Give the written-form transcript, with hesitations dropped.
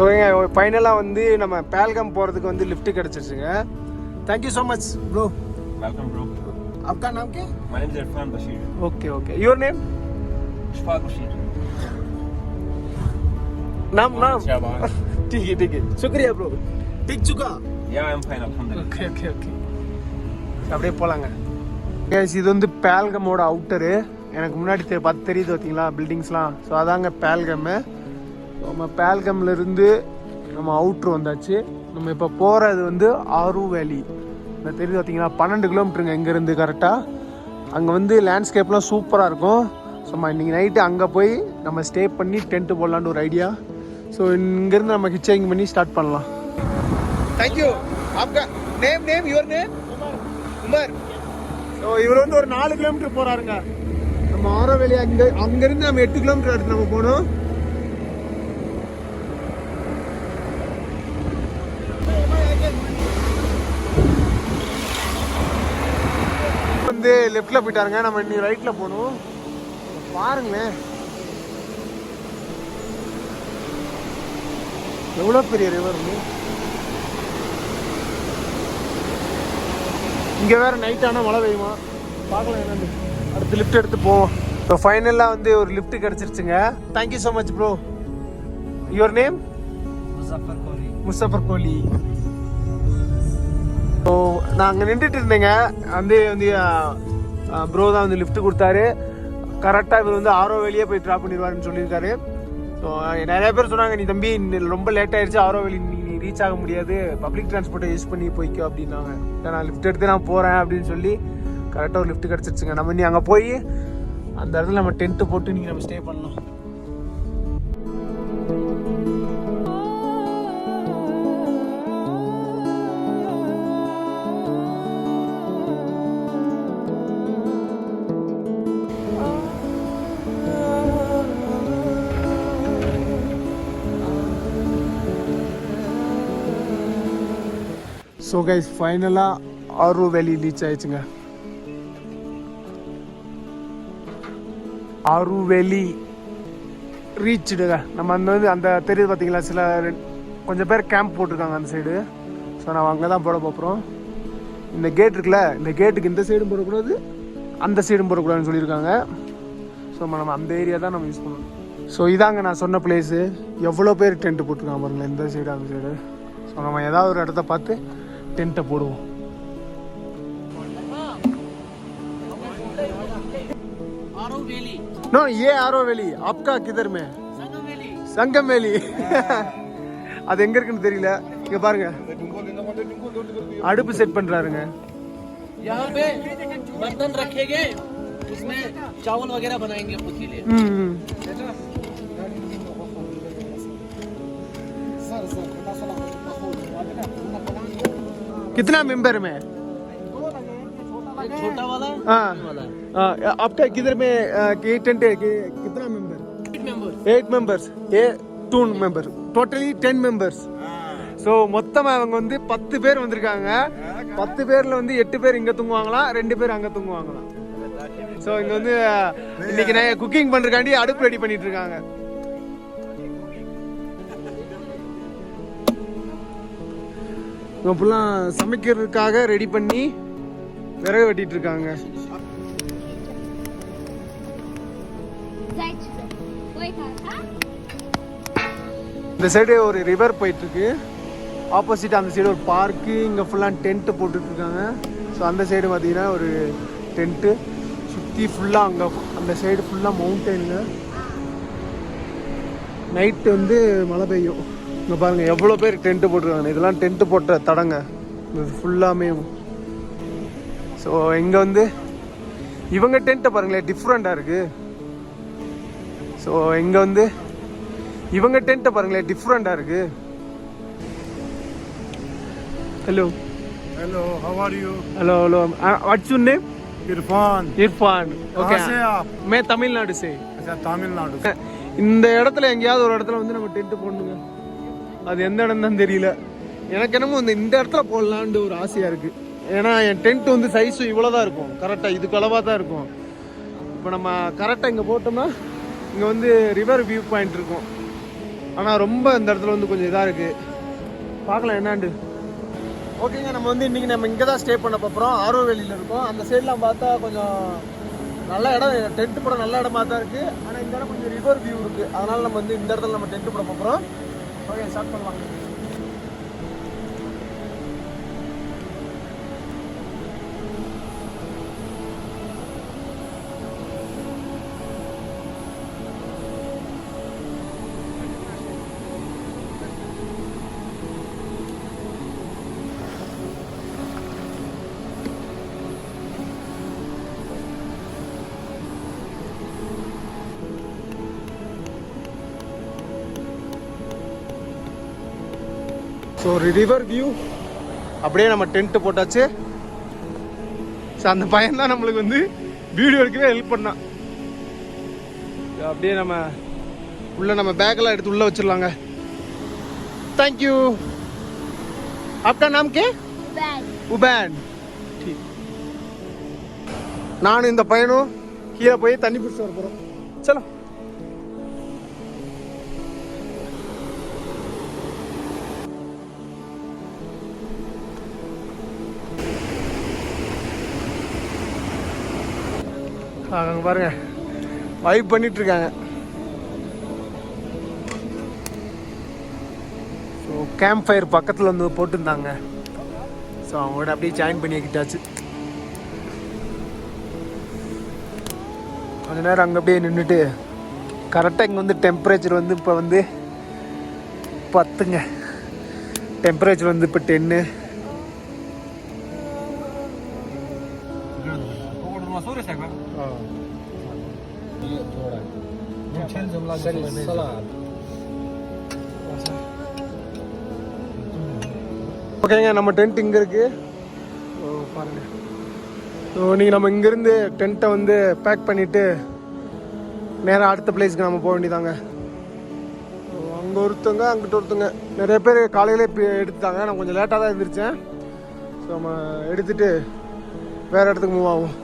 So ஃபைனலாக வந்து நம்ம பேல்கம் போகிறதுக்கு வந்து லிஃப்ட் கிடச்சிருச்சுங்க. Thank you so much bro. Welcome bro. आपका नाम क्या? My name is Irfan Bashir. Okay okay. Your name? Ishfaq Bashir. नाम ठीक है. शुक्रिया ப்ரோ. ठीक चुका? या आई एम फाइन अल्हम्दुलिल्लाह. ஓகே. அப்படியே போலாங்க. गाइस இது வந்து பேல்கமோட அவுட்டரு. எனக்கு முன்னாடி தெரியுது பார்த்தீங்களா பில்டிங்ஸ்லாம். ஸோ அதாங்க பேல்கம்மு. நம்ம பேல்கம்ல இருந்து நம்ம அவுட்ரு வந்தாச்சு. நம்ம இப்போ போகிறது வந்து ஆரு வேலி. இந்த தெரியுது பார்த்தீங்களா 12 கிலோமீட்டருங்க இங்கேருந்து கரெக்டாக. அங்கே வந்து லேண்ட்ஸ்கேப்லாம் சூப்பராக இருக்கும். ஸோ நம்ம இன்றைக்கி நைட்டு அங்கே போய் நம்ம ஸ்டே பண்ணி டென்ட்டு போடலான்னு ஒரு ஐடியா. ஸோ இங்கேருந்து நம்ம ஹிட்சிங் பண்ணி ஸ்டார்ட் பண்ணலாம். தேங்க்யூ. आपका name your name? Umar. So இவர் வந்து ஒரு 4 கிலோமீட்டர் போகிறாருங்க. நம்ம ஆரோவேலி அங்கேருந்து நம்ம 8 கிலோமீட்டர் எடுத்து நம்ம போகணும். வந்து லெஃப்டில் போயிட்டாருங்க. நம்ம இன்னி ரைட்டில் போகணும். பாருங்களேன் எவ்வளோ பெரிய ரிவர். இங்கே வேற நைட் ஆனால் மழை பெய்யுமா பார்க்கலாம். என்னன்னு அடுத்து லிஃப்ட் எடுத்து போவோம். ஸோ ஃபைனலாக வந்து ஒரு லிஃப்ட் கிடச்சிருச்சுங்க. Thank you so much bro. Your name? Muzaffar Kohli. So நான் அங்கே நின்றுட்டு இருந்தேங்க. வந்து ப்ரோ தான் வந்து லிஃப்ட் கொடுத்தாரு. கரெக்டாக இவர் வந்து ஆரோவேலியே போய் ட்ராப் பண்ணிடுவாருன்னு சொல்லியிருக்காரு. ஸோ நிறைய பேர் சொன்னாங்க நீ தம்பி ரொம்ப லேட் ஆயிடுச்சு ஆரோவேலி நீ ரீச் ஆக முடியாது பப்ளிக் டிரான்ஸ்போர்ட்டை யூஸ் பண்ணி போய்க்கோ அப்படின்னாங்க. நான் லிஃப்ட் எடுத்து நான் போகிறேன் அப்படின்னு சொல்லி கரெக்டாக ஒரு லிஃப்ட் கிடச்சிருச்சுங்க. நம்ம நீ அங்கே போய் அந்த இடத்துல நம்ம டென்ட்டு போட்டு நீங்கள் நம்ம ஸ்டே பண்ணலாம். ஸோ கைஸ் ஃபைனலாக ஆரு வேலி ரீச் ஆயிடுச்சுங்க. ஆரு வேலி ரீச்சுடுங்க. நம்ம அந்த தெரியுது பார்த்தீங்களா சில கொஞ்சம் பேர் கேம்ப் போட்டிருக்காங்க அந்த சைடு. ஸோ நம்ம அங்கே தான் போட போகிறோம். இந்த கேட் இருக்குல்ல இந்த கேட்டுக்கு இந்த சைடும் போடக்கூடாது அந்த சைடும் போடக்கூடாதுன்னு சொல்லியிருக்காங்க. ஸோ நம்ம அந்த ஏரியா தான் நம்ம யூஸ் பண்ணணும். ஸோ இதாங்க நான் சொன்ன பிளேஸு. எவ்வளோ பேர் டென்ட்டு போட்டிருக்காங்க பாருங்களேன் இந்த சைடு அந்த சைடு. ஸோ நம்ம ஏதாவது ஒரு இடத்த பார்த்து टेंट போடுவோம். आरो वैली. नो ये आरो वैली आपका किधर में? संगम वैली. அது எங்க இருக்குன்னு தெரியல. இங்க பாருங்க அடுப்பு செட் பண்றாருங்க. यहाँ पे बर्तन रखेंगे उसमें चावल वगैरह बनाएंगे खुद के लिए. कितना मेंबर में? छोटा वाला. हाँ आपका किधर में टेंट है कितना मेंबर? 8 members. ये 2 members. Totally 10 members. ஸோ மொத்தமாக அவங்க வந்து 10 பேர் வந்திருக்காங்க. 10 பேரில் வந்து 8 பேர் இங்கே தூங்குவாங்களாம் 2 பேர் அங்கே தூங்குவாங்களாம். ஸோ இங்கே வந்து இன்னைக்கு நான் குக்கிங் பண்ணுறக்காண்டி அடுப்பு ரெடி பண்ணிட்டு இருக்காங்க. இப்பெல்லாம் சமைக்கிறதுக்காக ரெடி பண்ணி விறகு வெட்டிட்டு இருக்காங்க. இந்த சைடு ஒரு ரிவர் போயிட்டு இருக்கு. ஆப்போசிட் அந்த சைடு ஒரு பார்க்கு. இங்கே ஃபுல்லாக டென்ட்டு போட்டுட்டு இருக்காங்க. ஸோ அந்த சைடு பார்த்தீங்கன்னா ஒரு டென்ட்டு சுற்றி ஃபுல்லாக அங்கே அந்த சைடு ஃபுல்லாக மவுண்டெயினில் நைட்டு வந்து மழை பெய்யும். இங்கே பாருங்கள் எவ்வளோ பேர் டென்ட்டு போட்டிருக்காங்க. இதெல்லாம் டென்ட்டு போட்ட தடங்க இது ஃபுல்லாமே. ஸோ இங்கே வந்து இவங்க டென்ட்டை பாருங்களேன் டிஃப்ரெண்ட்டாக இருக்குது. ஸோ இங்கே வந்து இவங்க டென்ட்டை பாருங்களேன் டிஃப்ரெண்ட்டாக இருக்குது. Hello hello how are you? Hello hello what's your name? Irfan. Irfan. Okay. कहाँ से आप? मैं तमिलनाडु से. अच्छा तमिलनाडु. இந்த இடத்துல எங்கேயாவது ஒரு இடத்துல வந்து நம்ம டென்ட் போடணுங்க. அது எந்த இடம் தான் தெரியல. எனக்கு என்னமோ இந்த இடத்துல போடலான்னு ஒரு ஆசையாக இருக்குது. ஏன்னா என் டென்ட் வந்து சைஸு இவ்வளோ தான் இருக்கும். கரெக்டாக இதுக்கு அளவாக தான் இருக்கும். இப்போ நம்ம கரெக்டாக இங்கே போட்டோம்னா இங்கே வந்து ரிவர் வியூ பாயிண்ட் இருக்கும். ஆனால் ரொம்ப இந்த இடத்துல வந்து கொஞ்சம் இதாக இருக்குது. பார்க்கலாம் என்னாண்டு. ஓகேங்க, நம்ம வந்து இன்றைக்கி நம்ம இங்கே தான் ஸ்டே பண்ண போகிறோம். ஆரோவேலியில் இருக்கோம். அந்த சைட்லாம் பார்த்தா கொஞ்சம் நல்ல இடம், டென்ட் போட நல்ல இடமா தான் இருக்குது. ஆனால் இந்த இடம் கொஞ்சம் ரிவர் வியூ இருக்குது. அதனால் நம்ம வந்து இந்த இடத்துல நம்ம டென்ட் போட போகிறோம். ஓகே, ஸ்டார்ட் பண்ணலாம். ஸோ ஒரு ரிவர் வியூ, அப்படியே நம்ம டென்ட்டு போட்டாச்சு. ஸோ அந்த பையன் தான் நம்மளுக்கு வந்து வீடியோ எடுக்கவே ஹெல்ப் பண்ணான். அப்படியே நம்ம உள்ள நம்ம பேக்கெல்லாம் எடுத்து உள்ளே வச்சிடலாங்க. தேங்க்யூ. आपका नाम क्या? உபேன். நானும் இந்த பையனும் கீழே போய் தண்ணி பிடிச்சி வர போகிறோம். சலோ. அங்கே பாருங்க, வைப் பண்ணிட்டு இருக்காங்க. ஸோ கேம்ப் ஃபயர் பக்கத்தில் வந்து போட்டுருந்தாங்க. ஸோ அவங்களோட அப்படியே ஜாயின் பண்ணிக்கிட்டாச்சு. கொஞ்ச நேரம் அங்கே அப்படியே நின்றுட்டு கரெக்டாக இங்கே வந்து டெம்பரேச்சர் வந்து இப்போ வந்து 10ங்க. டெம்பரேச்சர் வந்து இப்போ 10. ஓகேங்க, நம்ம டென்ட் இங்கே இருக்கு. பாருங்க. ஸோ நீங்கள் நம்ம இங்கேருந்து டென்ட்டை வந்து பேக் பண்ணிவிட்டு நேராக அடுத்த பிளேஸ்க்கு நம்ம போக வேண்டியதாங்க. அங்கே ஒருத்தங்க அங்கிட்ட ஒருத்தங்க, நிறைய பேர் காலையிலே எடுத்துட்டாங்க. நான் கொஞ்சம் லேட்டாக தான் எழுந்திரிச்சேன். ஸோ நம்ம எடுத்துகிட்டு வேறு இடத்துக்கு மூவ் ஆகும்.